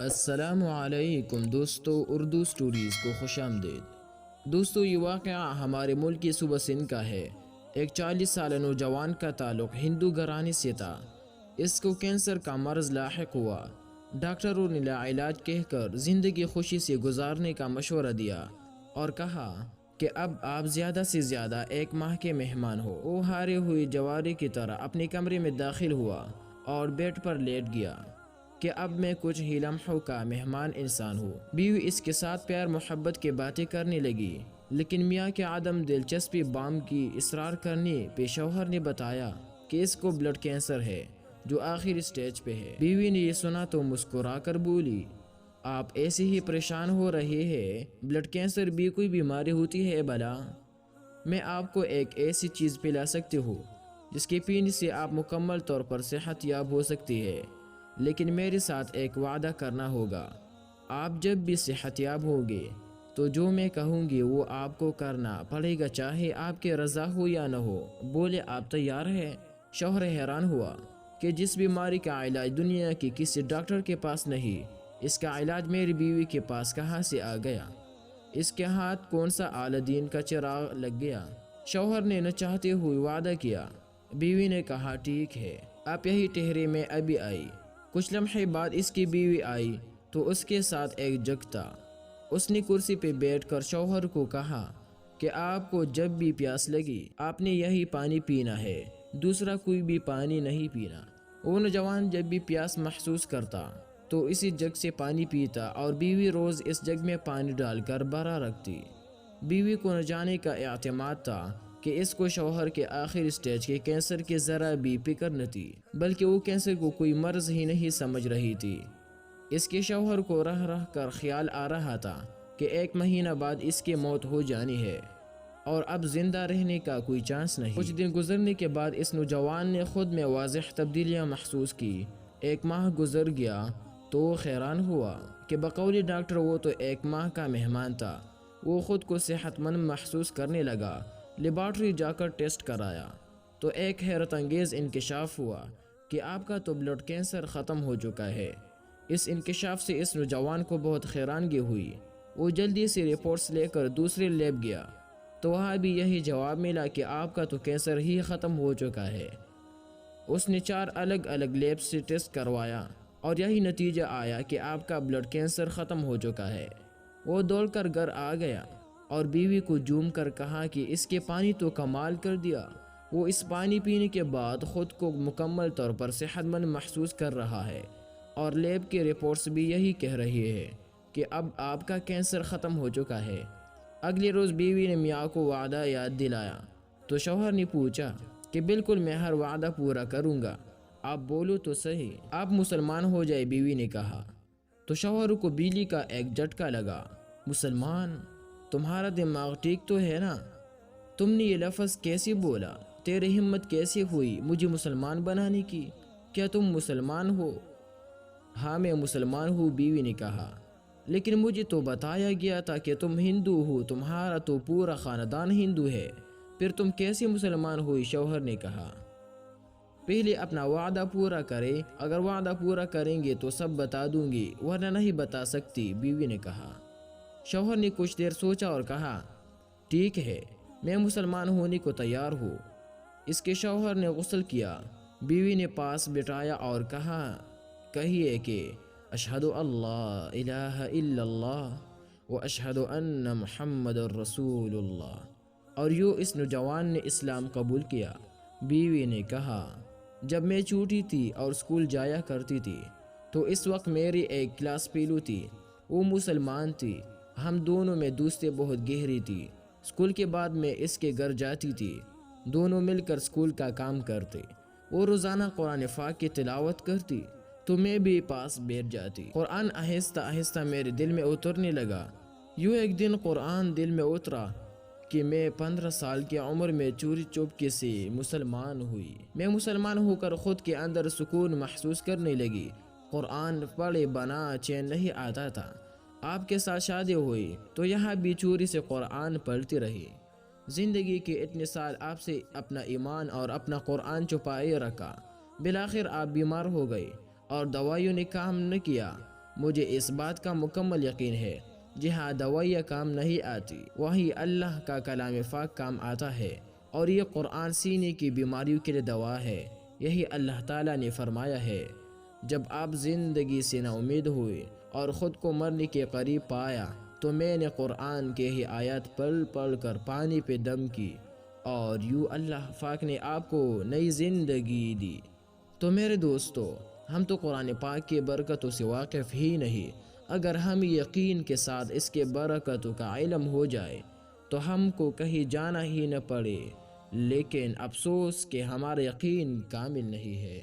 السلام علیکم دوستو، اردو سٹوریز کو خوش آمدید۔ دوستو، یہ واقعہ ہمارے ملک کی صوبہ سندھ کا ہے۔ ایک 40 سالہ نوجوان کا تعلق ہندو گھرانے سے تھا۔ اس کو کینسر کا مرض لاحق ہوا۔ ڈاکٹروں نے لا علاج کہہ کر زندگی خوشی سے گزارنے کا مشورہ دیا اور کہا کہ اب آپ زیادہ سے زیادہ 1 ماہ کے مہمان ہو۔ وہ ہارے ہوئے جواری کی طرح اپنے کمرے میں داخل ہوا اور بیڈ پر لیٹ گیا کہ اب میں کچھ ہی لمحوں کا مہمان انسان ہوں۔ بیوی اس کے ساتھ پیار محبت کی باتیں کرنے لگی، لیکن میاں کے عدم دلچسپی بام کی اصرار کرنے پہ شوہر نے بتایا کہ اس کو بلڈ کینسر ہے جو آخری سٹیج پہ ہے۔ بیوی نے یہ سنا تو مسکرا کر بولی، آپ ایسے ہی پریشان ہو رہے ہیں، بلڈ کینسر بھی کوئی بیماری ہوتی ہے بھلا؟ میں آپ کو ایک ایسی چیز پلا سکتی ہوں جس کے پینے سے آپ مکمل طور پر صحت یاب ہو سکتی ہے، لیکن میرے ساتھ ایک وعدہ کرنا ہوگا۔ آپ جب بھی صحت یاب ہوگے تو جو میں کہوں گی وہ آپ کو کرنا پڑے گا، چاہے آپ کے رضا ہو یا نہ ہو۔ بولے، آپ تیار ہیں؟ شوہر حیران ہوا کہ جس بیماری کا علاج دنیا کی کسی ڈاکٹر کے پاس نہیں، اس کا علاج میری بیوی کے پاس کہاں سے آ گیا؟ اس کے ہاتھ کون سا اعلی دین کا چراغ لگ گیا؟ شوہر نے نہ چاہتے ہوئے وعدہ کیا۔ بیوی نے کہا، ٹھیک ہے، آپ یہی ٹھہرے، میں ابھی آئی۔ کچھ لمحے بعد اس کی بیوی آئی تو اس کے ساتھ ایک جگ تھا۔ اس نے کرسی پہ بیٹھ کر شوہر کو کہا کہ آپ کو جب بھی پیاس لگی آپ نے یہی پانی پینا ہے، دوسرا کوئی بھی پانی نہیں پینا۔ وہ نوجوان جب بھی پیاس محسوس کرتا تو اسی جگ سے پانی پیتا اور بیوی روز اس جگ میں پانی ڈال کر بھرا رکھتی۔ بیوی کو نہ جانے کا اعتماد تھا کہ اس کو شوہر کے آخری سٹیج کے کینسر کی ذرا بھی فکر نہ تھی، بلکہ وہ کینسر کو کوئی مرض ہی نہیں سمجھ رہی تھی۔ اس کے شوہر کو رہ رہ کر خیال آ رہا تھا کہ 1 مہینہ بعد اس کی موت ہو جانی ہے اور اب زندہ رہنے کا کوئی چانس نہیں۔ کچھ دن گزرنے کے بعد اس نوجوان نے خود میں واضح تبدیلیاں محسوس کی۔ 1 ماہ گزر گیا تو وہ حیران ہوا کہ بقول ڈاکٹر وہ تو 1 ماہ کا مہمان تھا۔ وہ خود کو صحت مند محسوس کرنے لگا۔ لیبارٹری جا کر ٹیسٹ کرایا تو ایک حیرت انگیز انکشاف ہوا کہ آپ کا تو بلڈ کینسر ختم ہو چکا ہے۔ اس انکشاف سے اس نوجوان کو بہت حیرانگی ہوئی۔ وہ جلدی سے رپورٹس لے کر دوسرے لیب گیا تو وہاں بھی یہی جواب ملا کہ آپ کا تو کینسر ہی ختم ہو چکا ہے۔ اس نے 4 الگ الگ لیب سے ٹیسٹ کروایا اور یہی نتیجہ آیا کہ آپ کا بلڈ کینسر ختم ہو چکا ہے۔ وہ دوڑ کر گھر آ گیا اور بیوی کو جھوم کر کہا کہ اس کے پانی تو کمال کر دیا۔ وہ اس پانی پینے کے بعد خود کو مکمل طور پر صحت مند محسوس کر رہا ہے اور لیب کے رپورٹس بھی یہی کہہ رہی ہے کہ اب آپ کا کینسر ختم ہو چکا ہے۔ اگلے روز بیوی نے میاں کو وعدہ یاد دلایا تو شوہر نے پوچھا کہ بالکل، میں ہر وعدہ پورا کروں گا، آپ بولو تو صحیح، آپ مسلمان ہو جائے، بیوی نے کہا۔ تو شوہر کو بجلی کا ایک جھٹکا لگا۔ مسلمان؟ تمہارا دماغ ٹھیک تو ہے نا؟ تم نے یہ لفظ کیسے بولا؟ تیری ہمت کیسے ہوئی مجھے مسلمان بنانے کی؟ کیا تم مسلمان ہو؟ ہاں، میں مسلمان ہوں، بیوی نے کہا، لیکن مجھے تو بتایا گیا تھا کہ تم ہندو ہو، تمہارا تو پورا خاندان ہندو ہے، پھر تم کیسے مسلمان ہوئی؟ شوہر نے کہا، پہلے اپنا وعدہ پورا کرے، اگر وعدہ پورا کریں گے تو سب بتا دوں گی، ورنہ نہیں بتا سکتی، بیوی نے کہا۔ شوہر نے کچھ دیر سوچا اور کہا، ٹھیک ہے، میں مسلمان ہونے کو تیار ہوں۔ اس کے شوہر نے غسل کیا، بیوی نے پاس بٹھایا اور کہا، کہیے کہ اشہد اللہ الہ الا اللہ و اشہد ان محمد رسول اللہ، اور یوں اس نوجوان نے اسلام قبول کیا۔ بیوی نے کہا، جب میں چھوٹی تھی اور اسکول جایا کرتی تھی تو اس وقت میری ایک کلاس فیلو تھی، وہ مسلمان تھی، ہم دونوں میں دوستی بہت گہری تھی۔ اسکول کے بعد میں اس کے گھر جاتی تھی، دونوں مل کر اسکول کا کام کرتے۔ وہ روزانہ قرآن پاک کی تلاوت کرتی تو میں بھی پاس بیٹھ جاتی۔ قرآن آہستہ آہستہ میرے دل میں اترنے لگا۔ یوں ایک دن قرآن دل میں اترا کہ میں 15 سال کی عمر میں چوری چپکے سے مسلمان ہوئی۔ میں مسلمان ہو کر خود کے اندر سکون محسوس کرنے لگی۔ قرآن پڑھے بنا چین نہیں آتا تھا۔ آپ کے ساتھ شادی ہوئی تو یہاں بھی چوری سے قرآن پڑھتی رہی۔ زندگی کے اتنے سال آپ سے اپنا ایمان اور اپنا قرآن چھپائے رکھا۔ بالآخر آپ بیمار ہو گئے اور دوائیوں نے کام نہ کیا۔ مجھے اس بات کا مکمل یقین ہے جہاں دوائیاں کام نہیں آتی وہیں اللہ کا کلام پاک کام آتا ہے، اور یہ قرآن سینے کی بیماریوں کے لیے دوا ہے۔ یہی اللہ تعالیٰ نے فرمایا ہے، جب آپ زندگی سے نا امید ہوئے اور خود کو مرنے کے قریب پایا تو میں نے قرآن کے ہی آیات پڑھ پڑھ کر پانی پہ دم کی، اور یوں اللہ پاک نے آپ کو نئی زندگی دی۔ تو میرے دوستو، ہم تو قرآن پاک کی برکتوں سے واقف ہی نہیں۔ اگر ہم یقین کے ساتھ اس کے برکتوں کا علم ہو جائے تو ہم کو کہیں جانا ہی نہ پڑے، لیکن افسوس کہ ہمارا یقین کامل نہیں ہے۔